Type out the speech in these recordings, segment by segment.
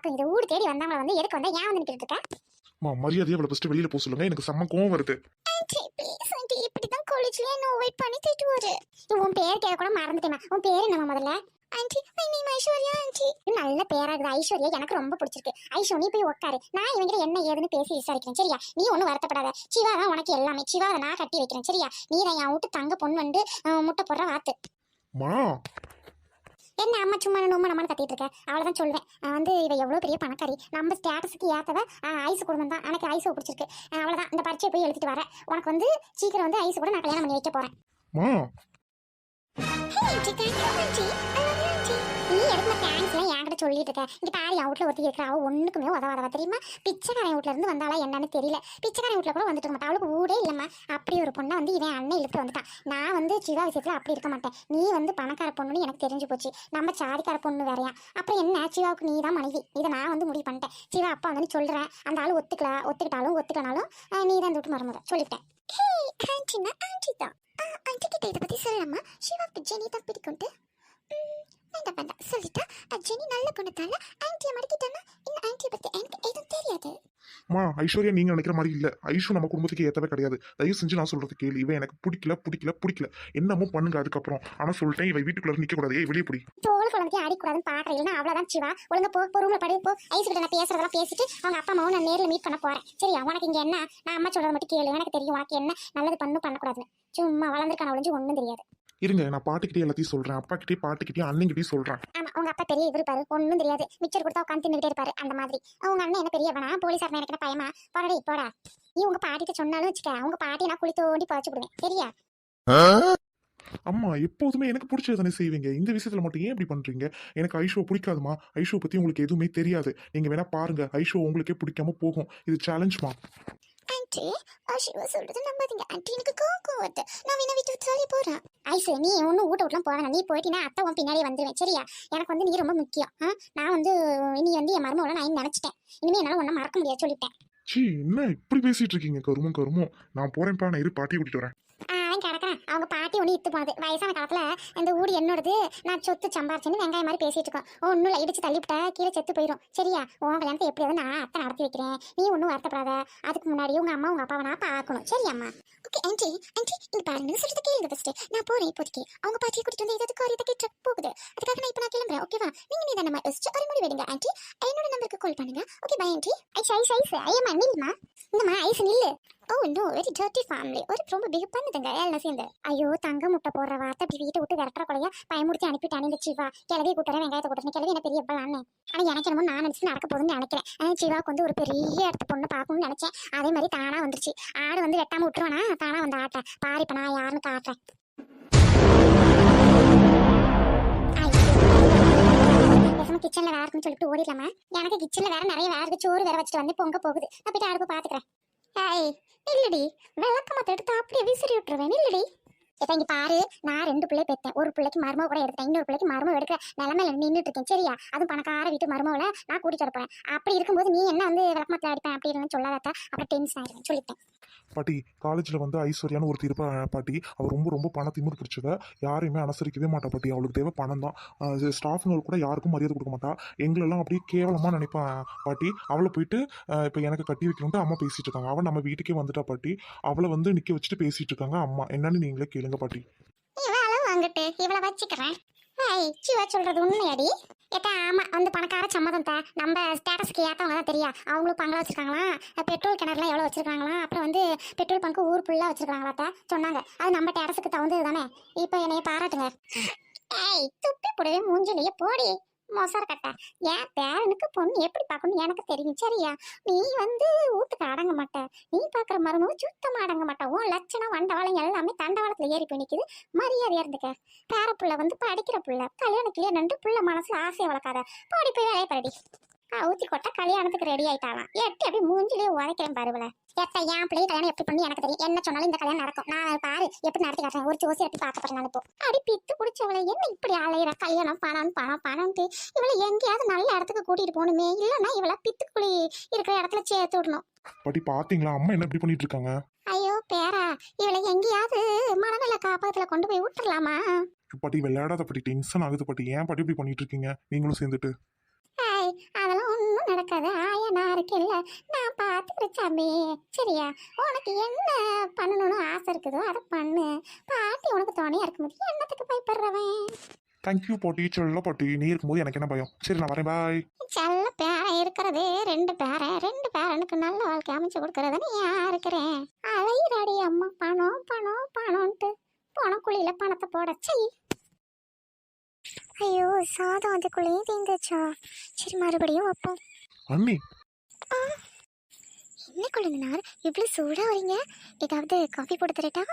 நடக்கும். இது ஊடு தேடி வந்தவங்கள வந்து எதுக்கு வந்தா ஏன் வந்து நிக்கிட்டு இருக்க? மரியாதையா அவளை ஃபர்ஸ்ட் வெளியில போக சொல்லுங்க. எனக்கு செம்ம கோவம் வருது. ஆண்டி ப்ளீஸ் ஆண்டி, இப்படிதான் காலேஜ்ல என்ன அவாய்ட் பண்ணி திட்டுவாரு. உன் பேர் கேட்க கூட மறந்துட்டேன். உன் பேர் என்னமா முதல்ல? Aunty my name Aishwarya. Aunty நல்ல பேரா இருக்குது ஐஸ்வர்யா, எனக்கு ரொம்ப பிடிச்சிருக்கு. ஐஸ்வர்யா நீ போய் உட்காரு, நான் இவங்க என்ன ஏதுன்னு பேசி விசாரிக்கிறேன் சரியா? நீ ஒன்றும் வருத்தப்படாத. சிவா தான் உனக்கு எல்லாமே. சிவாவை நான் கட்டி வைக்கிறேன் சரியா? நீ தான் என் வீட்டு தங்க பொண்ணு வந்து முட்டை போடுற வாத்து. என்ன அம்மா சும்மா நோம்ப நம்மனு கத்திட்டு இருக்க? அவ்வளவுதான் சொல்லுவேன். வந்து இவ எவ்வளவு பெரிய பணக்காரி, நம்ம ஸ்டேட்டஸுக்கு ஏத்தவ ஐஸ் குடும்பம் தான். எனக்கு ஐஸ் பிடிச்சிருக்கு. அவ்வளவுதான், இந்த பரீட்சையை போய் எழுதிட்டு வரேன். உனக்கு வந்து சீக்கிரம் வந்து ஐஸ் கூட நான் கல்யாணம் பண்ணி வைக்க போறேன். நீ எதுக்கு தேங்க்ஸ்லாம் என்கிட்ட சொல்லிட்டு இருக்க? இங்க பாரு, அவுட்ல ஒருத்தி இருக்கிற, அவ ஒண்ணுக்குமே உதவாதவ தெரியுமா? பிச்சைக்காரன் வீட்டுல இருந்து வந்தாலா என்னன்னு தெரியல. பிச்சைக்காரன் வீட்டுல கூட வந்துட்டு மாட்டா, அவளுக்கு ஊடே இல்லம்மா. அப்படி ஒரு பொண்ணை வந்து இவன் அண்ணன் இழுத்து வந்துட்டான். நான் வந்து சிவா விஷயத்துல அப்படி இருக்க மாட்டேன். நீ வந்து பணக்கார பொண்ணுன்னு எனக்கு தெரிஞ்சு போச்சு. நம்ம சாதிக்கார பொண்ணு வேறையா? அப்புறம் என்ன, சிவாவுக்கு நீ தான் மனைவி. இதை நான் வந்து முடிவு பண்ணிட்டேன். சிவா அப்பா வந்து சொல்றேன், அந்த ஆளு ஒத்துக்கிட்டாலும் ஒத்துக்கனாலும் நீ தான் விட்டு மருமத சொல்லிட்டேன். ஆண்டி தான் ஆண்டி கிட்ட இதை பத்தி சொல்லலாமா? சிவாக்கு ஜெனி தான் பிடிக்கும்ட்டு. வேண்டாம் சொல்லிட்டா. ஜெனி நல்ல பொண்ணுதால ஆன்ட்டியை மடக்கிட்டானா இன்னும் ஆன்ட்டியை பத்தி எனக்கு எதுவும் தெரியாது. ஐஸ்வர்யா நீங்க நினைக்கிற மாதிரி இல்ல. ஐஷு நம்ம குடும்பத்துக்கு ஏத்தவே கிடையாது. தயவு செஞ்சு நான் சொல்றது கேள்வி. இவன் எனக்கு பிடிக்கல என்னமோ பண்ணுங்க அதுக்கப்புறம். ஆனா சொல்லிட்டேன், இவ வீட்டுக்குள்ள நிக்க கூடாது. வெளியே போடி. தோல் குழந்தைக்கு அடிக்கூடாதுன்னு பாக்குறேன். இல்லைன்னா அவ்வளவுதான் சிவா. ஒழுங்கா போ, ரூம்ல படி போ. ஐஸ் கிட்ட நான் பேசுறதெல்லாம் பேசிட்டு அவங்க அப்பா அம்மாவும் நான் நேரில் மீட் பண்ண போறேன் சரியா? உனக்கு இங்க என்ன, நான் அம்மா சொல்றத மட்டும் கேளு. எனக்கு தெரியும் உனக்கு என்ன நல்லது பண்ணக்கூடாதுன்னு. சும்மா வளர்ந்துருக்கான ஒழிஞ்சு ஒன்றும் தெரியாது. இருங்க, நான் பாட்டுக்கிட்டே எல்லாத்தையும் சொல்றேன். அப்பா கிட்டே பாட்டுக்கிட்டே அண்ணங்கிட்டே சொல்றேன். ஆமா, உங்க அப்பா பெரிய இவர் பாரு, ஒன்றும் தெரியாது. மிச்சர் கொடுத்தா உட்காந்து தின்னுட்டே இருப்பாரு அந்த மாதிரி. உங்க அண்ணன் என்ன பெரியவனா? போலீஸார் எனக்கு பயமா? போடா. நீ உங்க பாட்டிட்ட சொன்னாலும் வச்சுக்க, அவங்க பாட்டி நான் குளி தோண்டி பறிச்சு விடுவேன் சரியா? அம்மா எப்போதுமே எனக்கு பிடிச்சது தானே செய்வீங்க. இந்த விஷயத்துல மட்டும் ஏன் இப்படி பண்றீங்க? எனக்கு ஐஷோ பிடிக்காதுமா. ஐஷோ பத்தி உங்களுக்கு எதுவுமே தெரியாது. நீங்க வேணா பாருங்க, ஐஷோ உங்களுக்கே பிடிக்காம போகும். இது சேலஞ்ச்மா. ஆண்டி சிவா சொல்றது நம்பாதீங்க ஆண்டி, எனக்கு கோவம் வருது. நான் வேணா வீட்டு விட்டு சொல்லி போறேன். ஐசு நீ ஒன்றும் ஊட்ட விட்டுலாம் போவேன். நீ போயிட்டீங்கன்னா அத்தை உன் பின்னாடியே வந்துடுவேன் சரியா? எனக்கு வந்து நீ ரொம்ப முக்கியம். நான் வந்து நீ வந்து என் மருமகளை நான் நினைச்சிட்டேன். இனிமே என்னால ஒன்றும் மறக்க முடியாது சொல்லிட்டேன். என்ன இப்படி பேசிட்டு இருக்கீங்க? கருமம். நான் போறேன்ப்பா, நான் இரு பாட்டியை கூட்டிட்டு வரேன். அவன் கிடக்குறான். அவங்க பாட்டி ஒன்று இத்து போனது. வயசான காலத்துல இந்த ஊடு என்னோடது, நான் சொத்து சம்பாரிச்சுன்னு வெங்காயம் மாதிரி பேசிட்டு இருக்கோம். ஒன்றும் இல்லை, இடிச்சு தள்ளிவிட்டா கீழே செத்து போயிடும் சரியா? உன் கல்யாணத்தை எப்படியாவது நான் அத்தை நடத்தி வைக்கிறேன். நீ ஒன்றும் வருத்தப்படாத. அதுக்கு முன்னாடி உங்க அம்மா உங்க அப்பாவை நான் பார்க்கணும் சரியாம்மா? ஓகே ஆண்டி இங்க பாருங்க, சொல்றது கேளுங்க ஃபர்ஸ்ட். நான் போறேன் இப்போதைக்கு. அவங்க பாட்டியை கூட்டிட்டு வந்து ஏதாவது காரியத்தை ட்ரக் போகுது. அதுக்காக நான் இப்போ நான் கிளம்புறேன் ஓகேவா? நீங்க தானே யோசிச்சு ஒரு முடி விடுங்க ஆண்டி. என்னோட நம்பருக்கு கால் பண்ணுங்க ஓகே? Bye aunty. ஐஸ் ஐயம்மா நில்லுமா. இந்தம்மா ஐஸ் நில்லு. Oh no, very dirty family. ஒரு ரொம்ப பிக் பண்ணுதுங்க எல்லாம் சேர்ந்து. ஐயோ தங்க முட்டை போடுற வார்த்தை அப்படி வீட்டை விட்டு விரட்டுற கொலையா பயமுடுத்தி அனுப்பிட்டானே இந்த சிவா. கிளவி கூட்டுறேன், வெங்காயத்தை கூட்டுறேன். கிளவி என்ன பெரிய எப்பலான்னு. ஆனால் எனக்கு என்னமோ நான் நினச்சி நடக்க போகுதுன்னு நினைக்கிறேன். சிவாவுக்கு வந்து ஒரு பெரிய இடத்து பொண்ணு பார்க்கணும்னு நினைச்சேன். அதே மாதிரி தானா வந்துருச்சு. ஆடு வந்து வெட்டாம விட்டுருவானா, தானா வந்து ஆட்டேன் பாரு. இப்போ நான் யாருன்னு காட்டுறேன். கிச்சன்ல வேற இருக்குன்னு சொல்லிட்டு ஓடிடலாமா? எனக்கு கிச்சன்ல வேற நிறைய வேற இருக்கு. சோறு வேற வச்சுட்டு வந்து பொங்க போகுது. நான் போயிட்டு அடுப்பு பாத்துக்கிறேன். ஏய் இல்லடி, விளக்க மத்த எடுத்து அப்படியே விசிறி விட்டுருவேன். இல்லடி இப்ப இங்க பாரு, நான் 2 பிள்ளை பெற்றேன். ஒரு பிள்ளைக்கு மருமக கூட எடுத்தேன், இன்னொரு பிள்ளைக்கு மருமக எடுக்கிற நிலைமையில நின்றுட்டு இருக்கேன் சரியா? அதுவும் பணக்கார வீட்டு மருமகளை நான் கூட்டிட்டு வரப்பேன். அப்படி இருக்கும்போது நீ என்ன வந்து விளக்கமத்துல அடிப்பேன் அப்படின்னு சொல்லாதா? அப்புறம் டென்ஷன் ஆயிடுவேன் சொல்லிட்டேன். பாட்டி காலேஜ்ல வந்து ஐஸ்வர்யான்னு ஒருத்தி இருப்பா பாட்டி. அவள் ரொம்ப பண திமிர் பிடிச்சவ. யாரையுமே அனுசரிக்கவே மாட்டா பாட்டி. அவளுக்கு தேவை பணம் தான். ஸ்டாஃபுங்க கூட யாருக்கும் மரியாதை கொடுக்க மாட்டா. எங்களெல்லாம் அப்படியே கேவலமா நினைப்பான் பாட்டி. அவளை போயிட்டு இப்போ எனக்கு கட்டி வைக்கணும்ட்டு அம்மா பேசிட்டு இருக்காங்க. அவள் நம்ம வீட்டுக்கே வந்துட்டா பாட்டி. அவளை வந்து நிக்க வச்சுட்டு பேசிட்டு இருக்காங்க அம்மா. என்னன்னு நீங்களே கேளுங்க பாட்டி. இவ்வளவு வாங்கிட்டு இவ்வளவு வச்சுக்கிறேன். சிவா சொல்றது உண்மையாடி? ஏட்டா ஆமா, வந்து பணக்கார சம்மதம் தான். நம்ம ஸ்டேட்டஸ்க்கு ஏற்றவங்க தான் தெரியா. அவங்களும் பங்களா வச்சிருக்காங்களா, பெட்ரோல் கிணறுலாம் எவ்வளோ வச்சிருக்காங்களா, அப்புறம் வந்து பெட்ரோல் பங்கு ஊர் ஃபுல்லாக வச்சிருக்காங்களாத்தா சொன்னாங்க. அது நம்ம டேரஸுக்கு தகுந்தது தானே. இப்போ என்னைய பாராட்டுங்க. துப்பி போடவே மூஞ்சிலேயே போடி மொசர கட்ட. என் பேரனுக்கு பொண்ணு எப்படி பார்க்கணும் எனக்கு தெரியும் சரியா? நீ வந்து வீட்டுக்கு அடங்க மாட்ட. நீ பார்க்குற மருமக சுத்தமாக அடங்க மாட்டா. உன் லட்சணம் வண்டவாளம் எல்லாமே தண்டவாளத்தில் ஏறி போய் நிற்குது. மரியாதை இருந்துக்க. பேர புள்ள வந்து படிக்கிற புள்ள. கல்யாணத்துலேயே நின்று புள்ள மனசுல ஆசையை வளர்க்காத. போடி போய் வேலையை படி. ஊத்தி கொட்ட கல்யாணத்துக்கு ரெடி ஆயிட்டாலாம். எட்டு அப்படி மூஞ்சிலேயே உதைக்கிறேன் பாருவல. எத்த என் பிள்ளை கல்யாணம் எப்படி பண்ணி எனக்கு தெரியும். என்ன சொன்னாலும் இந்த கல்யாணம் நடக்கும். நான் பாரு எப்படி நடத்தி காட்டுறேன். ஒரு ஜோசி எப்படி பார்க்க போறேன். இப்போ அடி பித்து பிடிச்சவளை என்ன இப்படி அலையிற? கல்யாணம் பணம்ட்டு இவளை எங்கேயாவது நல்ல இடத்துக்கு கூட்டிட்டு போகணுமே. இல்லைன்னா இவளை பித்துக்குழி இருக்கிற இடத்துல சேர்த்து விடணும். பாட்டி பாத்தீங்களா அம்மா என்ன இப்படி பண்ணிட்டு இருக்காங்க? ஐயோ பேரா, இவளை எங்கேயாவது மனநல காப்பகத்துல கொண்டு போய் விட்டுறலாமா? பாட்டி விளையாடாத பாட்டி. டென்ஷன் ஆகுது பாட்டி. ஏன் பாட்டி இப்படி பண்ணிட்டு இருக்கீங்க நீங்களும் சேர்ந்துட்டு? அதெல்லாம் ஒன்றும் அதெல்லாம் நடக்காது. ஆயா நான் இருக்கேன்ல, நான் பார்த்துக்கிறேன் சாமி. சரியா? உனக்கு என்ன பண்ணணும்னு ஆசை இருக்குதோ அதை பண்ணு. பாட்டி உனக்கு துணையா இருக்கும்போது என்னத்துக்கு பயப்படுறவன்? தேங்க்யூ பாட்டி, செல்ல பாட்டி. நீ இருக்கும்போது எனக்கு என்ன பயம். சரி நான் வரேன், பாய். செல்ல பேரன் இருக்கிறதே 2 பேரன். 2 பேரனுக்கு நல்ல வாழ்க்கை அமைச்சு கொடுக்கறது நீ இருக்கிறேன். அலையிறாடி அம்மா பணம் பணம் பணம்ன்ட்டு பணக்குழியில பணத்தை போட செய். ஐயோ சாதம் அதுக்குள்ளேயும் தீந்துச்சா. சரி மறுபடியும் வைப்போம். அண்ணி, என்ன கொழுந்தனார் இவ்வளவு சூடா வரீங்க? ஏதாவது காஃபி போட்டு தரட்டா?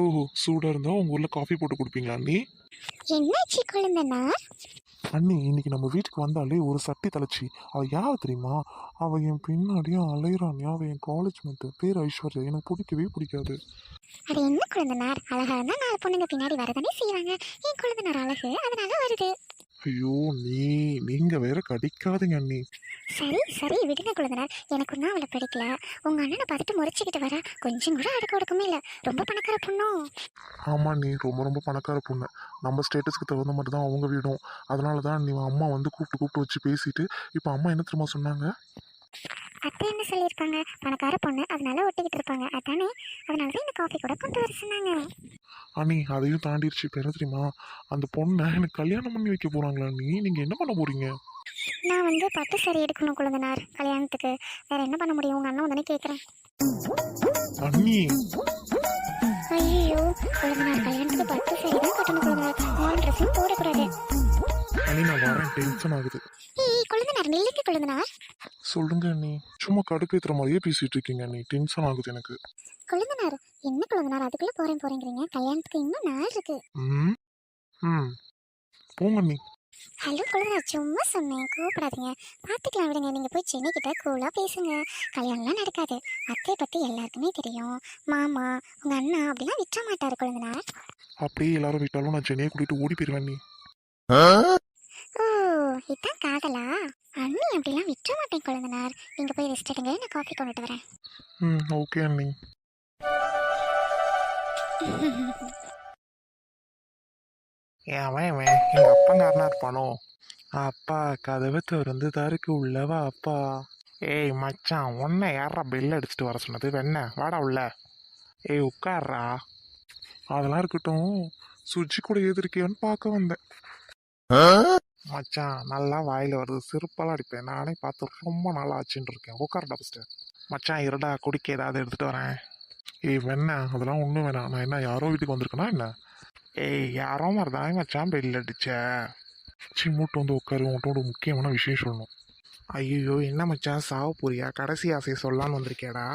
ஓஹோ, சூடா இருந்தா உங்க ஊர்ல காஃபி போட்டு குடிப்பீங்களா அண்ணி? என்னாச்சு கொழுந்தனார்? அண்ணி, இன்னைக்கு நம்ம வீட்டுக்கு வந்தாலே ஒரு சட்டி தலைச்சி. அவ யார் தெரியுமா? அவ என் பின்னாடியே அலையிறானியா. அவ என் காலேஜ் மேட்டு, பேர் ஐஸ்வர்யா. எனக்கு பிடிக்கவே பிடிக்காது. அது என்ன கொழுந்தனார், அழகா இருந்தா 4 பொண்ணுங்க பின்னாடி வரதானே செய்வாங்க. என் கொழுந்தனார் அழகு, அதனால வருது. ஐயோ, நீங்க வேற கடிக்காதீங்க அண்ணி. சரி சரி விடுங்க கொழுந்தனார். எனக்கு தான் அவளை பிடிக்கல. உங்க அண்ணனை பார்த்துட்டு முறைச்சிக்கிட்டு வர. கொஞ்சம் கூட அடக்க ஒடுக்கமே இல்லை. ரொம்ப பணக்கார பொண்ணும். ஆமா, நீ ரொம்ப ரொம்ப பணக்கார பொண்ணு. நம்ம ஸ்டேட்டஸ்க்கு தகுந்த மாதிரி தான் அவங்க வீடும். அதனால தான் நீ அம்மா வந்து கூப்பிட்டு வச்சு பேசிட்டு, இப்போ அம்மா என்ன தெரியுமா சொன்னாங்க? அத்தை என்ன சொல்லியிருப்பாங்க? பணக்கார பொண்ணு, அதனால ஒட்டிக்கிட்டு இருப்பாங்க அதானே. அதனால தான் இந்த காஃபி கூட கொண்டு வர சொன்னாங்க. அண்ணி, அதையும் தாண்டிடுச்சு. இப்போ என்ன தெரியுமா? அந்த பொண்ணை எனக்கு கல்யாணம் பண்ணி வைக்க போறாங்களா அண்ணி? நீங்க என்ன பண்ண போறீங்க? நான் வந்து பட்டு சரி எடுக்கணும் கொழுந்தனார் கல்யாணத்துக்கு. வேற என்ன பண்ண முடியும்? உங்க அண்ணன் உடனே கேட்குறேன். அண்ணி, ஐயோ கொழுந்தனார் கல்யாணத்துக்கு பட்டு சரி தான் கட்டணும் கொழுந்தனார். மாடல் ட்ரெஸ்ஸும் போடக்கூடாது. அண்ணி நான் வரேன், டென்ஷன் ஆகுது. ஏய் கொழுந்தனார் நில்லுங்க கொழுந்தனார். சொல்லுங்க அண்ணி. சும்மா கடுப்பேத்துற மாதிரியே பேசிட்டு இருக்கீங்க அண்ணி. டென்ஷன் ஆகுது எனக்கு. கொழுந்தனார் என்ன கொழுந்தனார் அதுக்குள்ள போறேங்கிறீங்க? கல்யாணத்துக்கு இன்னும் நாள் இருக்கு. ம் ம் போங்க அண்ணி. ஹலோ கொழுந்தனார், சும்மா சொன்னேன், கூப்பிடாதீங்க. பார்த்துக்கலாம் விடுங்க. நீங்கள் போய் சென்னை கிட்ட கூலாக பேசுங்க. கல்யாணம்லாம் நடக்காது. அத்தையை பற்றி எல்லாருக்குமே தெரியும். மாமா உங்கள் அண்ணா அப்படிலாம் விற்ற மாட்டார் கொழுந்தனார். அப்படியே எல்லாரும் விட்டாலும் நான் சென்னையை கூட்டிட்டு ஓடி போயிருவேன் அண்ணி. ஓ இதான் காதலா? அண்ணி அப்படிலாம் விற்ற மாட்டேன் கொழுந்தனார். நீங்கள் போய் ரெஸ்ட் எடுங்க, நான் காஃபி கொண்டுட்டு வரேன். ஓகே அண்ணி. அவன் எங்க அப்பங்காரனா இருப்பானோ? அப்பா, கதவை திறந்து தருக்கு உள்ளவா அப்பா. ஏய் மச்சான், உன்னை யாரா பெல் அடிச்சுட்டு வர சொன்னது? வெண்ண வாடா உள்ள. ஏய் உட்கார்றா. அதெல்லாம் இருக்கட்டும், சுஜி கூட எதிர்க்கியான்னு பார்க்க வந்தேன். மச்சான் நல்லா வாயில வருது, சிறுப்பெல்லாம் அடிப்பேன். நானே பார்த்து ரொம்ப நாள் ஆச்சுன்னு இருக்கேன். உட்கார்டா ஃபஸ்ட்டு. மச்சான் இருடா, குடிக்க ஏதாவது எடுத்துட்டு வரேன். ஏய் வெண்ண, அதெல்லாம் ஒன்றும் வேணாம். நான் என்ன யாரோ வீட்டுக்கு வந்திருக்கேனா என்ன? ஏய் யாரோ மாதிரி தானே மச்சான் பெல் அடிச்ச. மூட்டு வந்து உட்காரு, உன்கிட்ட ஒரு முக்கியமான விஷயம் சொல்லணும். ஐயோ என்ன மச்சான், சாவ போறியா? கடைசி ஆசையை சொல்லலான்னு வந்திருக்கேடா.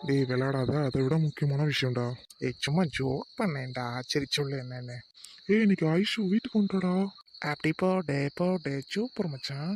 டேய் விளையாடாத, அதை விட முக்கியமான விஷயம்டா. ஏய் சும்மா ஜோக் பண்ணேன்டா. சரி சொல்லு என்னன்னு. ஏய் இன்னைக்கு ஐஷு வீட்டுக்கு வந்துட்டாடா. அப்படி போடே சூப்பர் மச்சான்.